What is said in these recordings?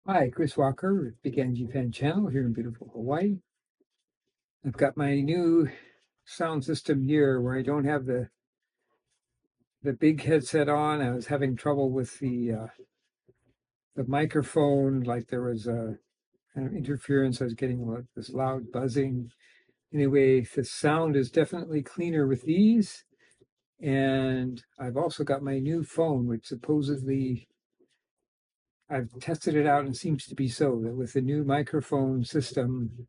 Hi, Chris Walker with Big Angie Fan Channel here in beautiful Hawaii. I've got my new sound system here where I don't have the big headset on. I was having trouble with the microphone, like there was a kind of interference. I was getting this loud buzzing. Anyway, the sound is definitely cleaner with these. And I've also got my new phone, which supposedly I've tested it out and seems to be so that with the new microphone system,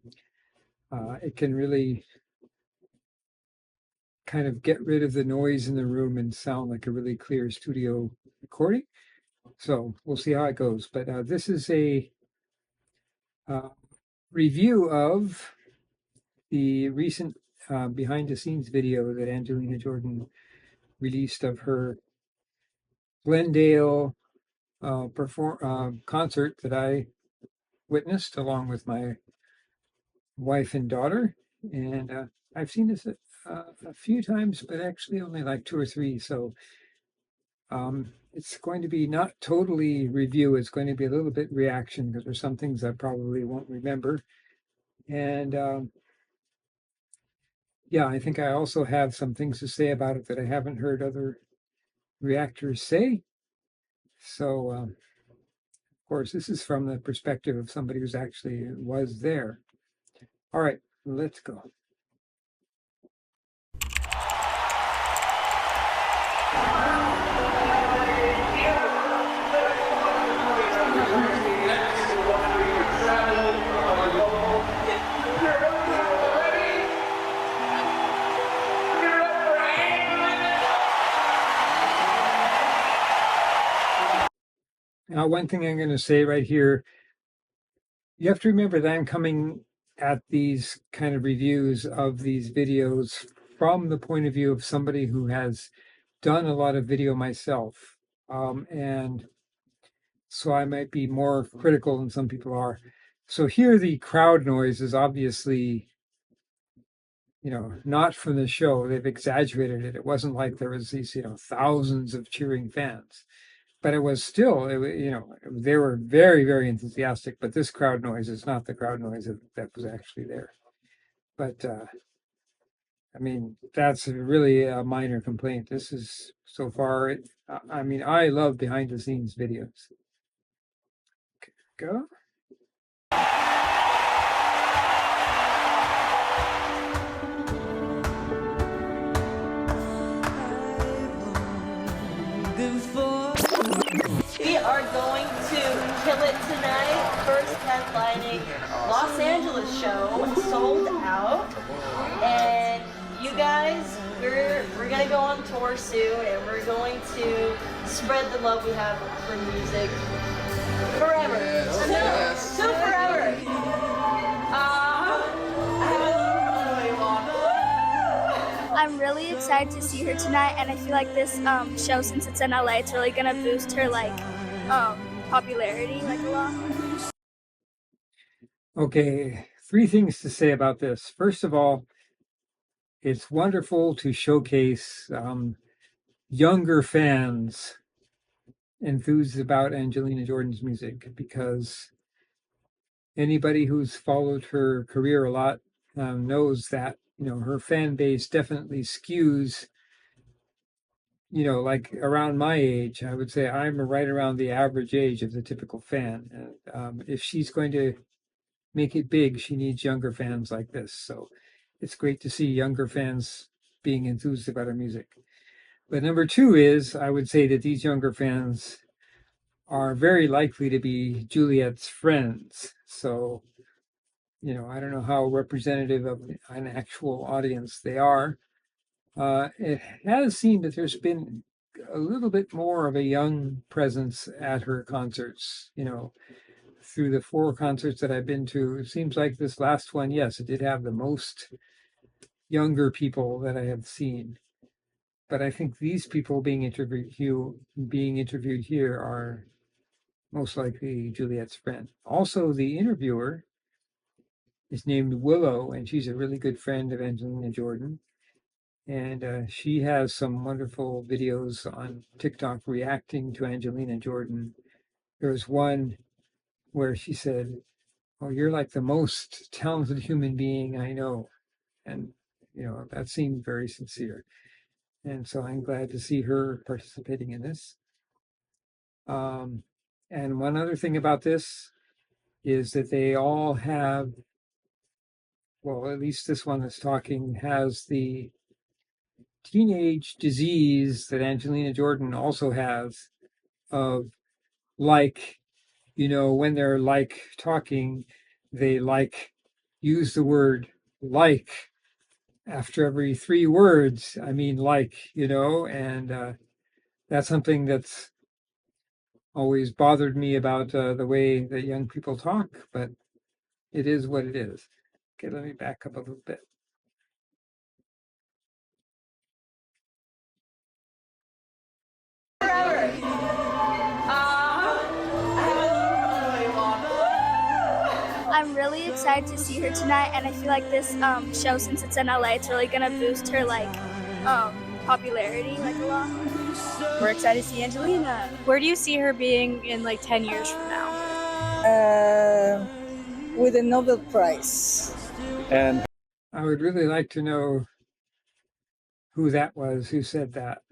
it can really kind of get rid of the noise in the room and sound like a really clear studio recording. So we'll see how it goes. But this is a uh, review of the recent behind the scenes video that Angelina Jordan released of her Glendale concert that I witnessed along with my wife and daughter. And I've seen this a few times, but actually only like two or three. So it's going to be not totally review. It's going to be a little bit reaction because there's some things I probably won't remember. And yeah, I think I also have some things to say about it that I haven't heard other reactors say. So, of course, this is from the perspective of somebody who's actually was there. All right, let's go. Now, one thing I'm going to say right here, you have to remember that I'm coming at these kind of reviews of these videos from the point of view of somebody who has done a lot of video myself. And so I might be more critical than some people are. So here the crowd noise is obviously, not from the show. They've exaggerated it. It wasn't like there was these, thousands of cheering fans. But it was still, they were very, very enthusiastic. But this crowd noise is not the crowd noise that was actually there. But I mean, that's really a minor complaint. This is so far. I mean, I love behind the scenes videos. Okay, go. We are going to kill it tonight. First headlining Los Angeles show, sold out. And you guys, we're gonna go on tour soon, and we're going to spread the love we have for music forever. So forever. I'm really excited to see her tonight, and I feel like this show, since it's in LA, it's really gonna boost her popularity a lot. Okay, three things to say about this. First of all, it's wonderful to showcase younger fans enthused about Angelina Jordan's music because anybody who's followed her career a lot knows that her fan base definitely skews like around my age. I would say I'm right around the average age of the typical fan. And if she's going to make it big, she needs younger fans like this. So it's great to see younger fans being enthused about her music. But number two is, I would say that these younger fans are very likely to be Juliet's friends. So, I don't know how representative of an actual audience they are. It has seemed that there's been a little bit more of a young presence at her concerts, through the four concerts that I've been to. It seems like this last one, yes, it did have the most younger people that I have seen. But I think these people being interviewed here are most likely Juliet's friend. Also, the interviewer is named Willow, and she's a really good friend of Angelina Jordan. And she has some wonderful videos on TikTok reacting to Angelina Jordan. There was one where she said, "Oh, you're like the most talented human being I know," and that seemed very sincere. And so I'm glad to see her participating in this. And one other thing about this is that they all have, well, at least this one that's talking has the teenage disease that Angelina Jordan also has of like, when they're like talking, they like use the word like after every 3 words. I mean, and that's something that's always bothered me about the way that young people talk, but it is what it is. Okay, let me back up a little bit. I'm really excited to see her tonight, and I feel like this show, since it's in LA, it's really gonna boost her popularity a lot. We're excited to see Angelina. Where do you see her being in 10 years from now? With a Nobel Prize. And I would really like to know who that was, who said that.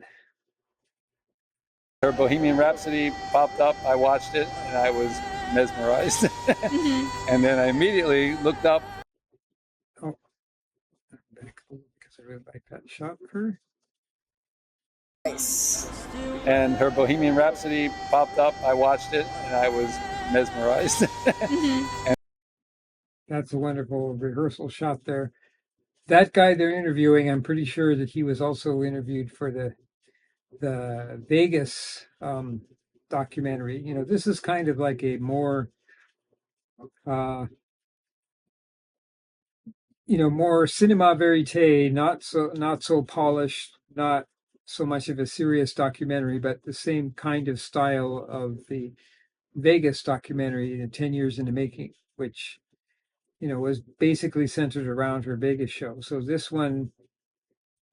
her Bohemian Rhapsody popped up. I watched it and I was mesmerized. And then I immediately looked up. Oh, back because I really like that shot of her. And her Bohemian Rhapsody popped up. I watched it and I was mesmerized. And that's a wonderful rehearsal shot there. That guy they're interviewing, I'm pretty sure that he was also interviewed for the Vegas documentary. This is kind of like a more more cinema verite, not so polished, not so much of a serious documentary, but the same kind of style of the Vegas documentary, 10 years in the making, which was basically centered around her Vegas show. So this one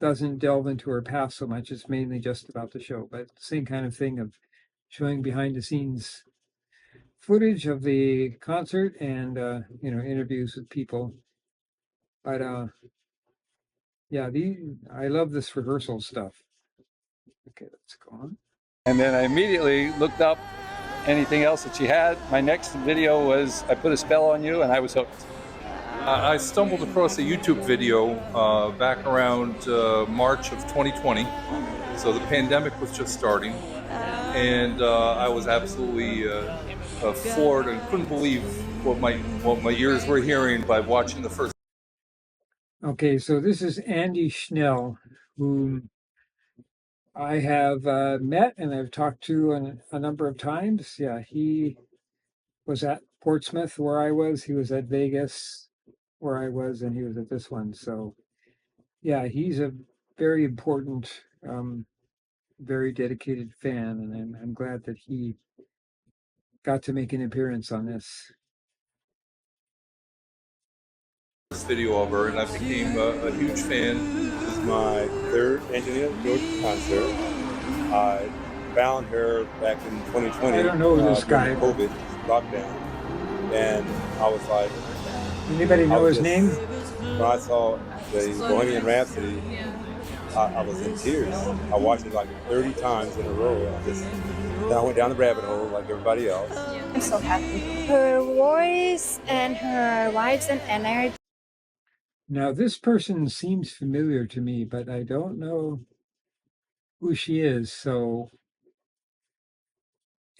doesn't delve into her past so much. It's mainly just about the show, but same kind of thing of showing behind the scenes footage of the concert and interviews with people. But yeah, I love this rehearsal stuff. Okay, let's go on. And then I immediately looked up anything else that she had. My next video was I Put a Spell on You, and I was hooked. I stumbled across a YouTube video back around March of 2020. So the pandemic was just starting, and I was absolutely floored and couldn't believe what my ears were hearing by watching the first. Okay, so this is Andy Schnell, whom I have met and I've talked to a number of times. Yeah, he was at Portsmouth where I was. He was at Vegas where I was, and he was at this one. So yeah, he's a very important, very dedicated fan, and I'm glad that he got to make an appearance on this. Video of her, and I became a huge fan. This is my third Angelina Jordan concert. I found her back in 2020. I don't know this guy. During COVID lockdown, and I was like, Anybody know his name? When I saw the Bohemian Rhapsody, I was in tears. I watched it like 30 times in a row. Then I went down the rabbit hole like everybody else. I'm so happy. Her voice and her vibes and energy. Now, this person seems familiar to me, but I don't know who she is. So,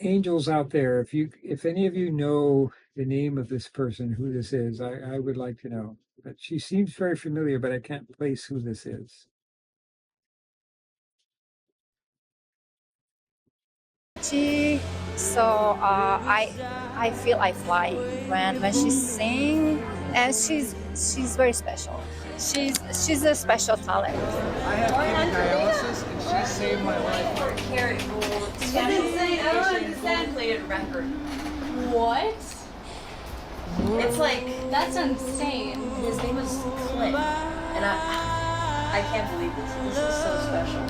angels out there, if any of you know the name of this person, who this is, I would like to know. But she seems very familiar, but I can't place who this is. So I feel I fly when she sings, and she's very special. She's a special talent. I have dialysis, and she saved my life. It's insane. I don't understand. Played a record. What? It's like That's insane. his name was Clint, and I can't believe this. This is so special.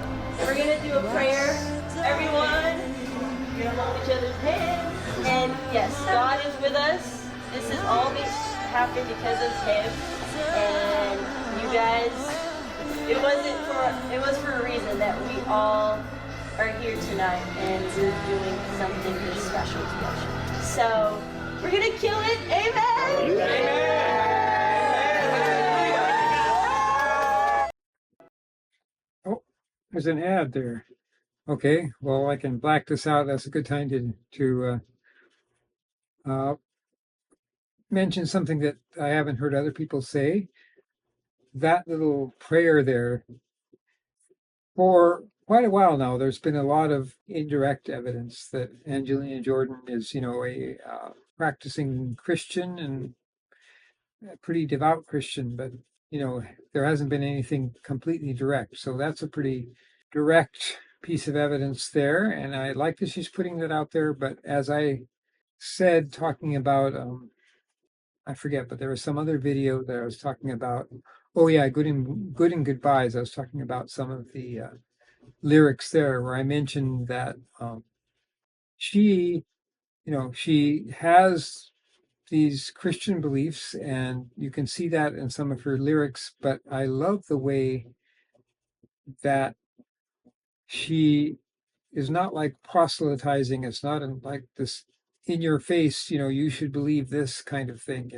We're gonna do a prayer, everyone. We're gonna hold each other's hands and Yes, God is with us. This has all happened because of Him, and you guys, it was for a reason that we all are here tonight, and we're doing something this special together. So we're gonna kill it. Amen. Oh, there's an ad there. Okay, well, I can black this out. That's a good time to mention something that I haven't heard other people say. That little prayer there, for quite a while now, there's been a lot of indirect evidence that Angelina Jordan is, a practicing Christian and a pretty devout Christian, but there hasn't been anything completely direct. So that's a pretty direct piece of evidence there, and I like that she's putting that out there. But as I said, talking about I forget, but there was some other video that I was talking about. Oh yeah, Good and Goodbyes. I was talking about some of the lyrics there, where I mentioned that she, she has these Christian beliefs, and you can see that in some of her lyrics. But I love the way that she is not like proselytizing. It's not like this in your face, you should believe this kind of thing,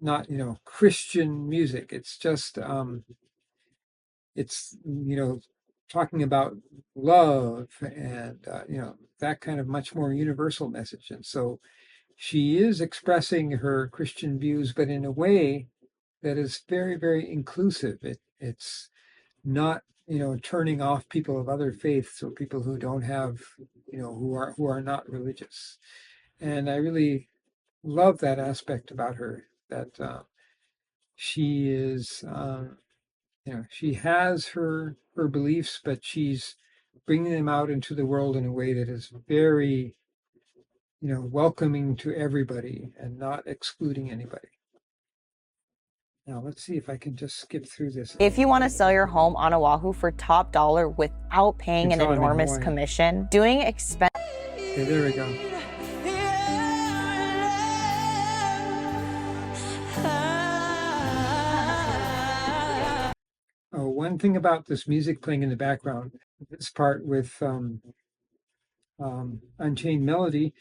not Christian music. It's just it's talking about love and that kind of much more universal message. And so she is expressing her Christian views, but in a way that is very, very inclusive. It's not turning off people of other faiths or people who don't have who are not religious. And I really love that aspect about her, that she is she has her beliefs, but she's bringing them out into the world in a way that is very welcoming to everybody and not excluding anybody. Now let's see if I can just skip through this. If you want to sell your home on Oahu for top dollar without paying an enormous commission, doing expense. Okay, there we go. Oh, one thing about this music playing in the background, this part with Unchained Melody,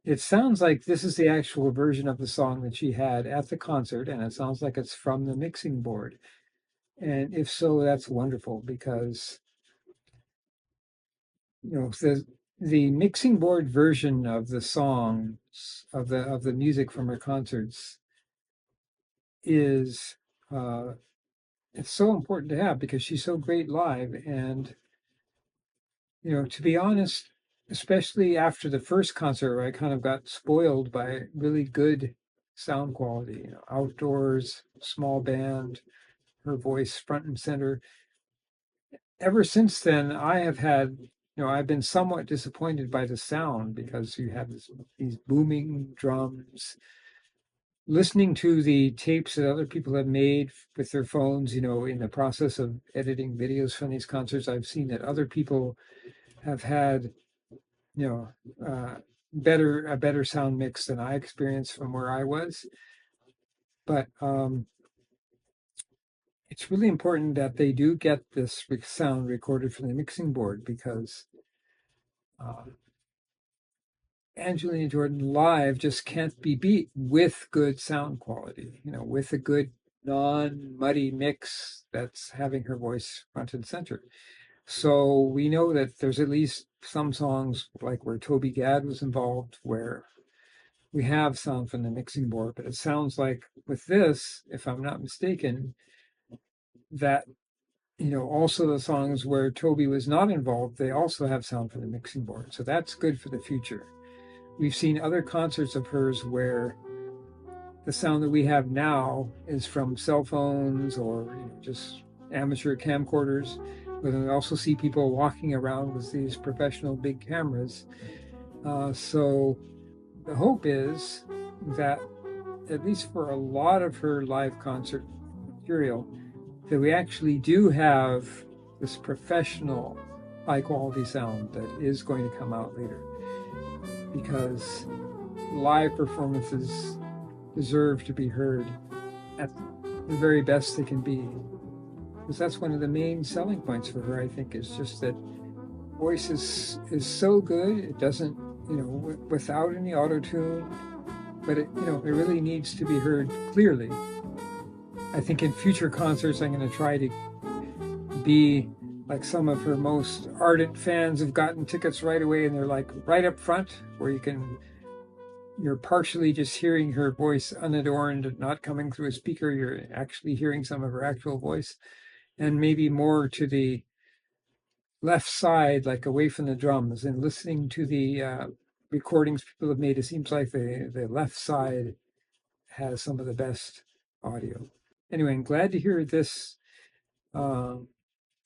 it sounds like this is the actual version of the song that she had at the concert, and it sounds like it's from the mixing board. And if so, that's wonderful, because the mixing board version of the songs of the music from her concerts is it's so important to have, because she's so great live. And to be honest, especially after the first concert, where I kind of got spoiled by really good sound quality, outdoors, small band, her voice front and center. Ever since then, I have had, I've been somewhat disappointed by the sound, because you have these booming drums. Listening to the tapes that other people have made with their phones, in the process of editing videos from these concerts, I've seen that other people have had, a better sound mix than I experienced from where I was. But it's really important that they do get this sound recorded from the mixing board, because Angelina Jordan live just can't be beat with good sound quality, with a good non-muddy mix that's having her voice front and center. So we know that there's at least some songs, like where Toby Gad was involved, where we have sound from the mixing board. But it sounds like with this, if I'm not mistaken, that also the songs where Toby was not involved, they also have sound from the mixing board. So that's good for the future. We've seen other concerts of hers where the sound that we have now is from cell phones or just amateur camcorders, but then we also see people walking around with these professional big cameras. So the hope is that, at least for a lot of her live concert material, that we actually do have this professional high quality sound that is going to come out later. Because live performances deserve to be heard at the very best they can be. Because that's one of the main selling points for her, I think, is just that voice is so good. It doesn't, without any auto-tune, but it really needs to be heard clearly. I think in future concerts, I'm going to try to be like some of her most ardent fans have gotten tickets right away, and they're like right up front where you're partially just hearing her voice unadorned, not coming through a speaker. You're actually hearing some of her actual voice, and maybe more to the left side, like away from the drums, and listening to the recordings people have made. It seems like the left side has some of the best audio. Anyway, I'm glad to hear this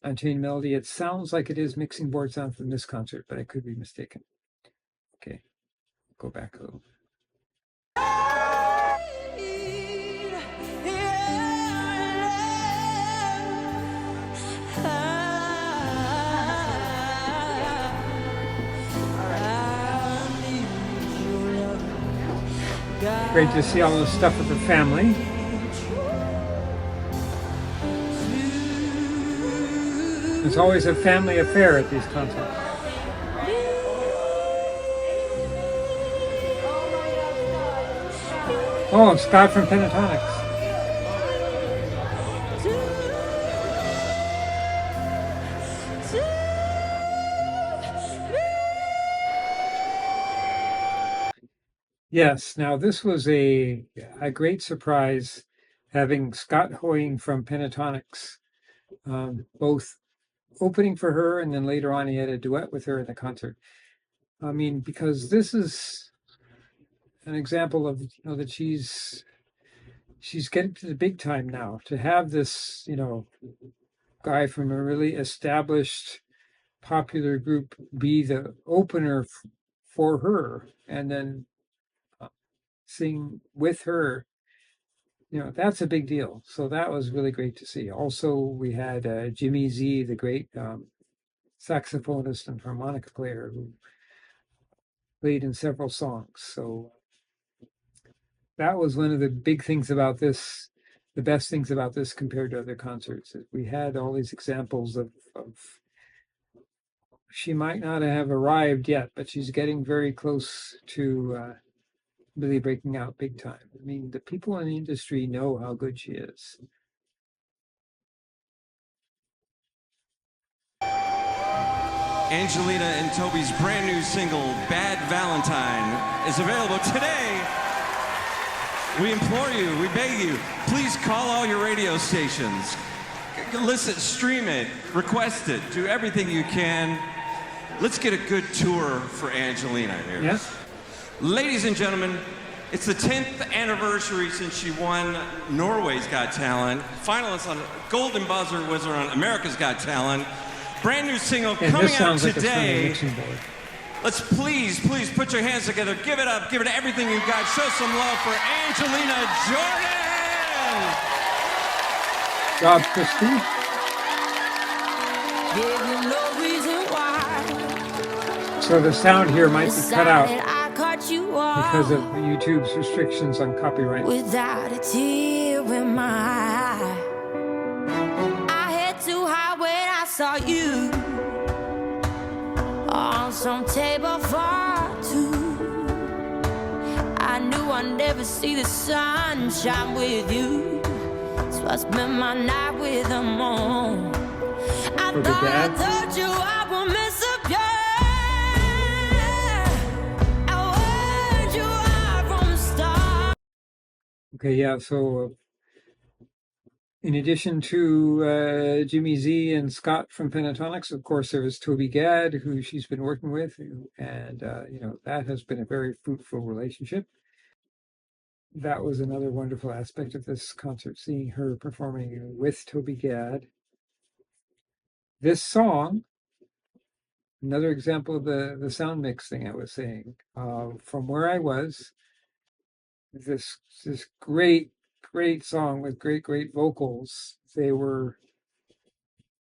Unchained Melody. It sounds like it is mixing board sound from this concert, but I could be mistaken. Okay, go back a little. Great to see all the stuff with the family. It's always a family affair at these concerts. Oh, Scott from Pentatonics. Yes, now this was a great surprise, having Scott Hoying from Pentatonics, both opening for her, and then later on he had a duet with her in the concert. I mean, because this is an example of that she's getting to the big time now. To have this guy from a really established popular group be the opener for her, and then sing with her, that's a big deal. So that was really great to see. Also, we had Jimmy Z, the great saxophonist and harmonica player, who played in several songs. So that was one of the big things about this, the best things about this compared to other concerts. Is we had all these examples of she might not have arrived yet, but she's getting very close to really breaking out big time. I mean, the people in the industry know how good she is. Angelina and Toby's brand new single, Bad Valentine, is available today. We implore you, we beg you, please call all your radio stations. Listen, stream it, request it, do everything you can. Let's get a good tour for Angelina here. Yes. Ladies and gentlemen, it's the 10th anniversary since she won Norway's Got Talent. Finalist on Golden Buzzer was on America's Got Talent. Brand new single coming out today. Let's please put your hands together. Give it up. Give it everything you've got. Show some love for Angelina Jordan. Rob Christie. So the sound here might be cut out because of YouTube's restrictions on copyright. Without a tear in my eye, I head too high when I saw you on some table for two. I knew I'd never see the sunshine with you, so I spent my night with the moon. I thought I told you I would miss a girl. Okay, yeah, so in addition to Jimmy Z and Scott from Pentatonics, of course, there was Toby Gad, who she's been working with, and, that has been a very fruitful relationship. That was another wonderful aspect of this concert, seeing her performing with Toby Gad. This song, another example of the sound mix thing I was saying, from where I was, this great song with great vocals. They were,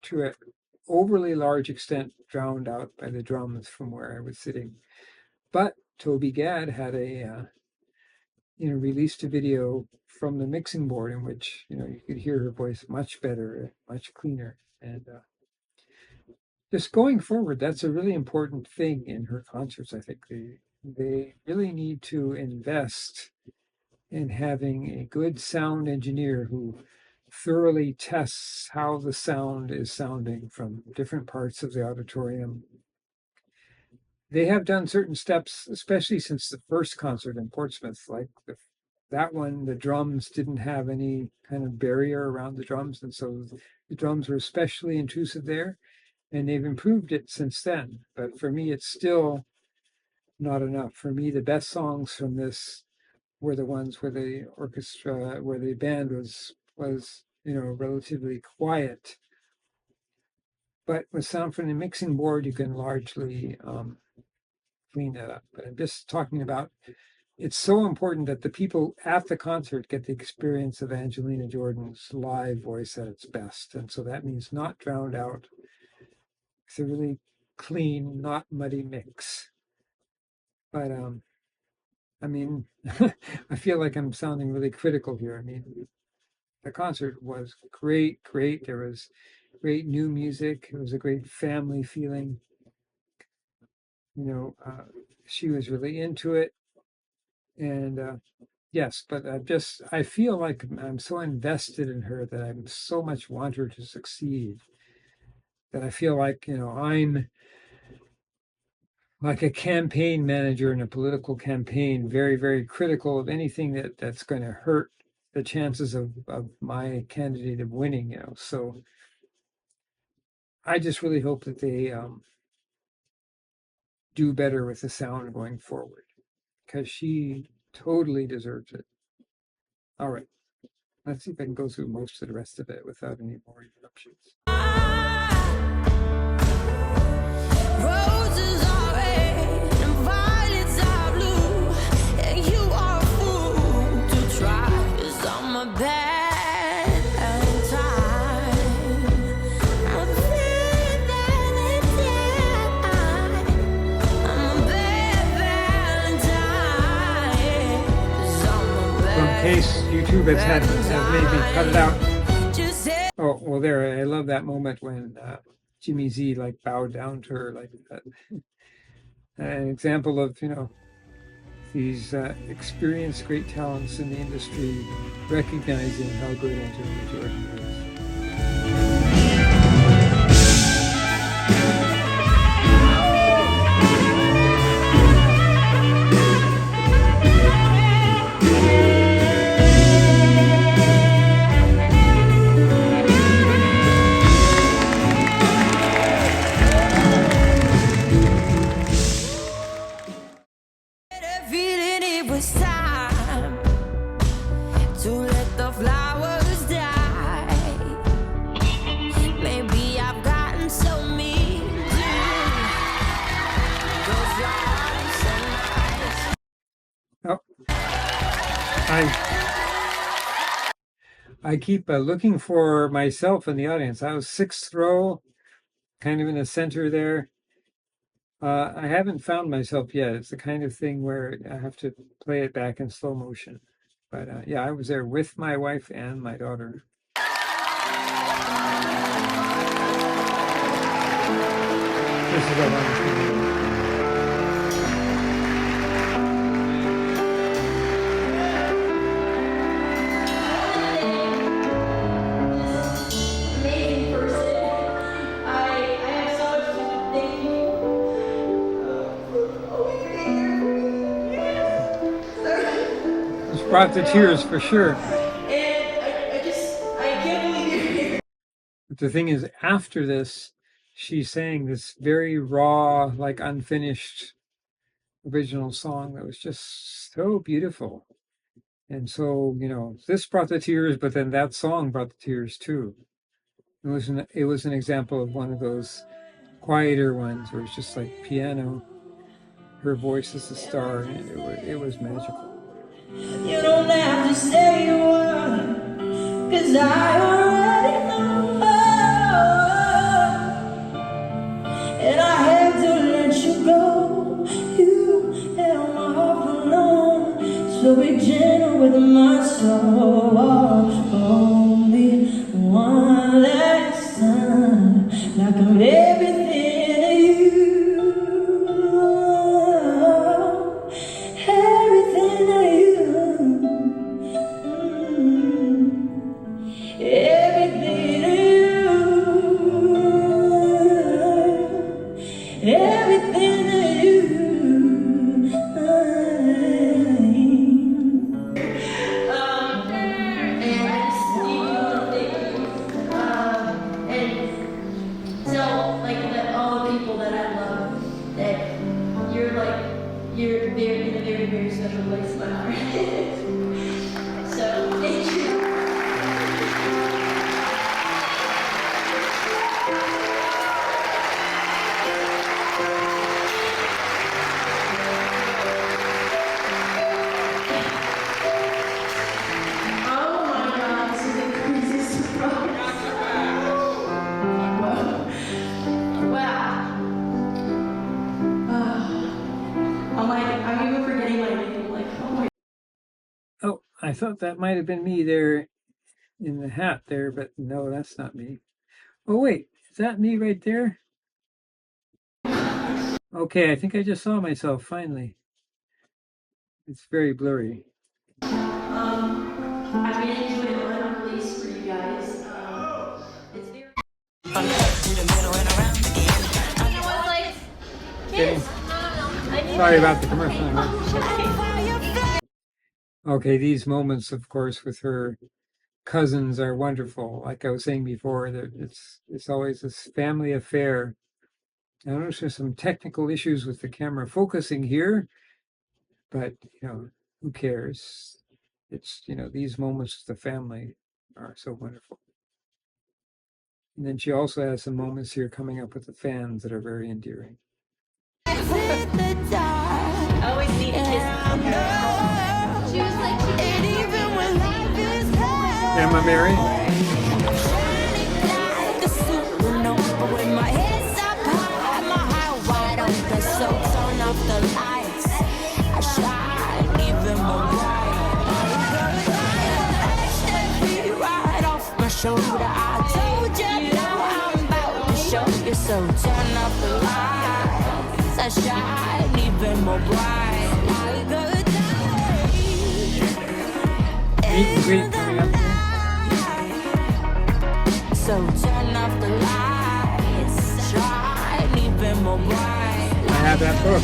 to an overly large extent, drowned out by the drums from where I was sitting. But Toby Gad had released a video from the mixing board in which, you could hear her voice much better, much cleaner. And just going forward, that's a really important thing in her concerts. I think they really need to invest in having a good sound engineer who thoroughly tests how the sound is sounding from different parts of the auditorium. They have done certain steps, especially since the first concert in Portsmouth, like that one, the drums didn't have any kind of barrier around the drums. And so the drums were especially intrusive there, and they've improved it since then. But for me, it's still not enough. For me, the best songs from this were the ones where the orchestra, where the band was relatively quiet. But with sound from the mixing board, you can largely clean that up. But I'm just talking about, it's so important that the people at the concert get the experience of Angelina Jordan's live voice at its best. And so that means not drowned out. It's a really clean, not muddy mix. But I mean, I feel like I'm sounding really critical here. I mean, the concert was great. There was great new music. It was a great family feeling. She was really into it. And yes, but I feel like I'm so invested in her that I so much want her to succeed, that I feel like, I'm like a campaign manager in a political campaign, very, very critical of anything that's going to hurt the chances of my candidate of winning, So I just really hope that they do better with the sound going forward, because she totally deserves it. All right. Let's see if I can go through most of the rest of it without any more interruptions. Roses are red and violets are blue, and you are a fool to try, 'cause I'm a bad time. I'm a bad Valentine. I'm a bad Valentine. 'Cause I'm a bad. So in case YouTube has maybe cut it out. Oh, well, there, I love that moment when Jimmy Z bowed down to her like that. An example of, these experienced great talents in the industry recognizing how good Angelina Jordan is. Feeling it was time to let the flowers die. Maybe I've gotten so mean too. 'Cause you're so nice. Oh, I keep looking for myself in the audience. I was sixth row, kind of in the center there. I haven't found myself yet. It's the kind of thing where I have to play it back in slow motion. But yeah, I was there with my wife and my daughter. This is a wonderful movie. Brought the tears for sure. And I can't believe you're here. But the thing is, after this, she sang this very raw, unfinished original song that was just so beautiful. And so, this brought the tears, but then that song brought the tears too. It was an example of one of those quieter ones where it's just like piano. Her voice is the star, and it was magical. You don't have to say a word, 'cause I already know. And I had to let you go. You held So be gentle with my soul. Only one last time. Like I'm everything to you. Everything to you. Everything to you. Everything to you. And I just need you to thank you. And tell all the people that I love that you're very in a very, very special place in my heart. So thank you. Oh, I thought that might have been me there in the hat there, but no, that's not me. Oh, wait, is that me right there? Okay, I think I just saw myself finally. It's very blurry. I made you an unreleased for you guys. It's very. Sorry about the commercial. Okay, these moments, of course, with her cousins are wonderful. Like I was saying before, that it's always this family affair. I notice there's some technical issues with the camera focusing here, but who cares? It's these moments with the family are so wonderful. And then she also has some moments here coming up with the fans that are very endearing. I always need a kiss. She was like, Emma Mary? Shoulder, I told you now I'm about to show you. So turn off the lights, I shine even more bright. Like a so turn off the lights, shine even more bright. I have that book.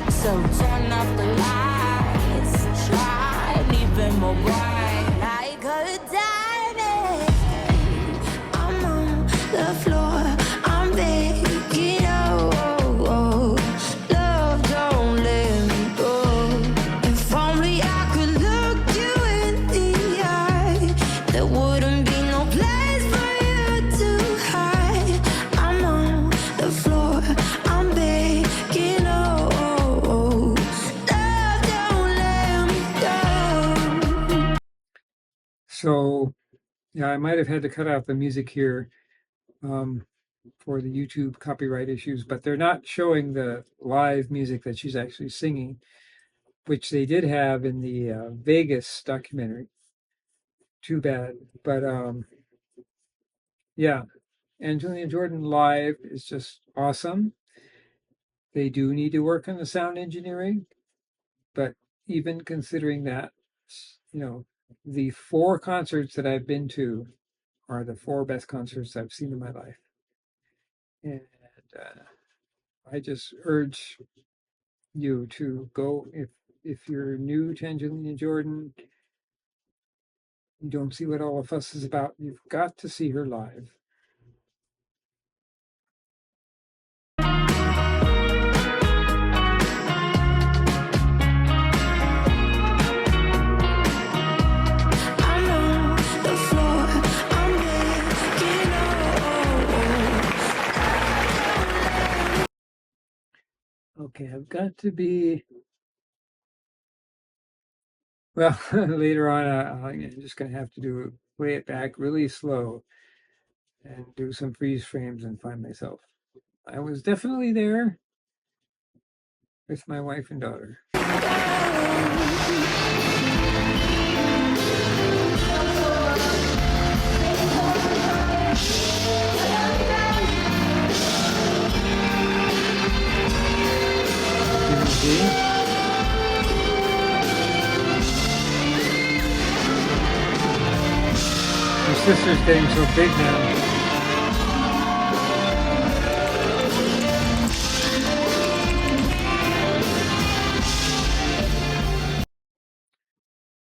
So turn off the lights, shine even more bright. Like a diamond, I'm on the floor, I'm begging, oh, love don't let me go. If only I could look you in the eye, there wouldn't be no place for you to hide. I'm on the floor, I'm begging, So, yeah, I might have had to cut out the music here for the YouTube copyright issues, but they're not showing the live music that she's actually singing, which they did have in the Vegas documentary. Too bad. But yeah, Angelina Jordan live is just awesome. They do need to work on the sound engineering, but even considering that, the 4 concerts that I've been to are the 4 best concerts I've seen in my life. And I just urge you to go if you're new to Angelina Jordan, you don't see what all the fuss is about, you've got to see her live. Okay, I've got to be, well, later on, I'm just going to have to play it back really slow and do some freeze frames and find myself. I was definitely there with my wife and daughter. Your sister's getting so big now.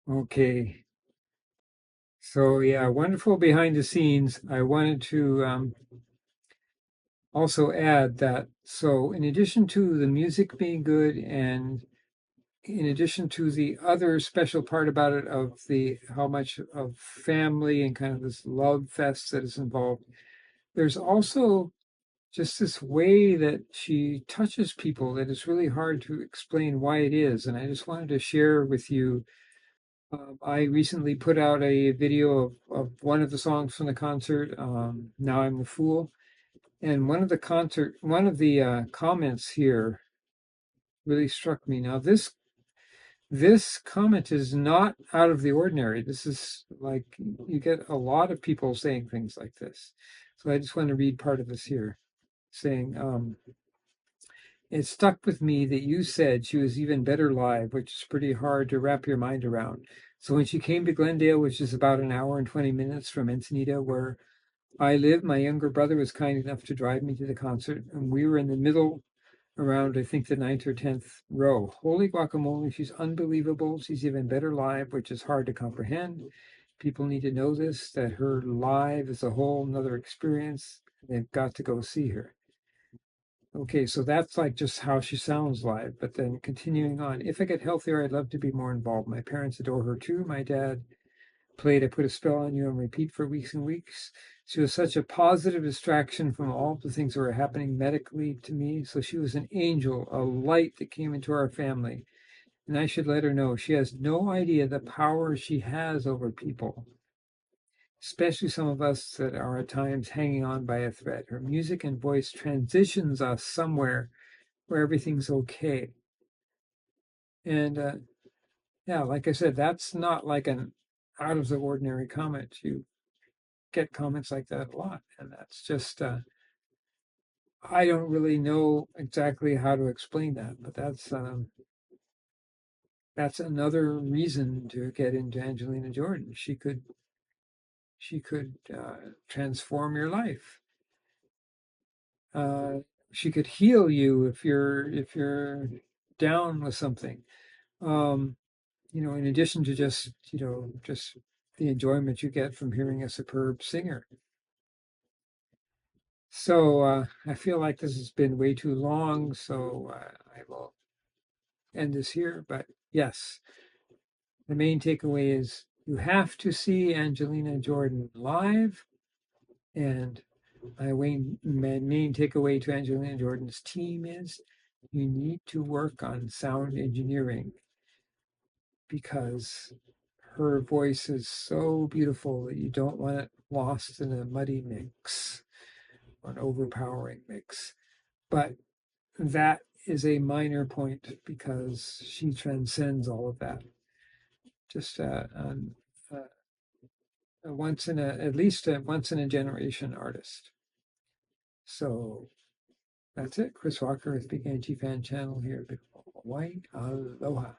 Okay. So yeah, wonderful behind the scenes. I wanted to also add that, so in addition to the music being good, and in addition to the other special part about it of the how much of family and kind of this love fest that is involved, there's also just this way that she touches people that is really hard to explain why it is. And I just wanted to share with you. I recently put out a video of one of the songs from the concert, Now I'm the Fool. And one of the comments here really struck me. Now, this comment is not out of the ordinary. This is like, you get a lot of people saying things like this. So I just want to read part of this here, saying, it stuck with me that you said she was even better live, which is pretty hard to wrap your mind around. So when she came to Glendale, which is about an hour and 20 minutes from Encinita, where I live, my younger brother was kind enough to drive me to the concert, and we were in the middle, around, I think, the 9th or 10th row. Holy guacamole, she's unbelievable. She's even better live, which is hard to comprehend. People need to know this, that her live is a whole nother experience. They've got to go see her. Okay, so that's like just how she sounds live. But then continuing on, if I get healthier, I'd love to be more involved. My parents adore her too. My dad played I Put a Spell on You on repeat for weeks and weeks. She was such a positive distraction from all the things that were happening medically to me. So she was an angel, a light that came into our family. And I should let her know she has no idea the power she has over people, especially some of us that are at times hanging on by a thread. Her music and voice transitions us somewhere where everything's okay. And yeah, like I said, that's not like an out of the ordinary comment. You get comments like that a lot, and that's just I don't really know exactly how to explain that, but that's another reason to get into Angelina Jordan. She could transform your life. She could heal you if you're down with something. In addition to just the enjoyment you get from hearing a superb singer. So I feel like this has been way too long, so I will end this here. But yes, the main takeaway is you have to see Angelina Jordan live. And my main takeaway to Angelina Jordan's team is you need to work on sound engineering, because her voice is so beautiful that you don't want it lost in a muddy mix or an overpowering mix. But that is a minor point because she transcends all of that. Just at least a once in a generation artist. So that's it. Chris Walker with Big Angie Fan Channel here. Hawaii. Aloha.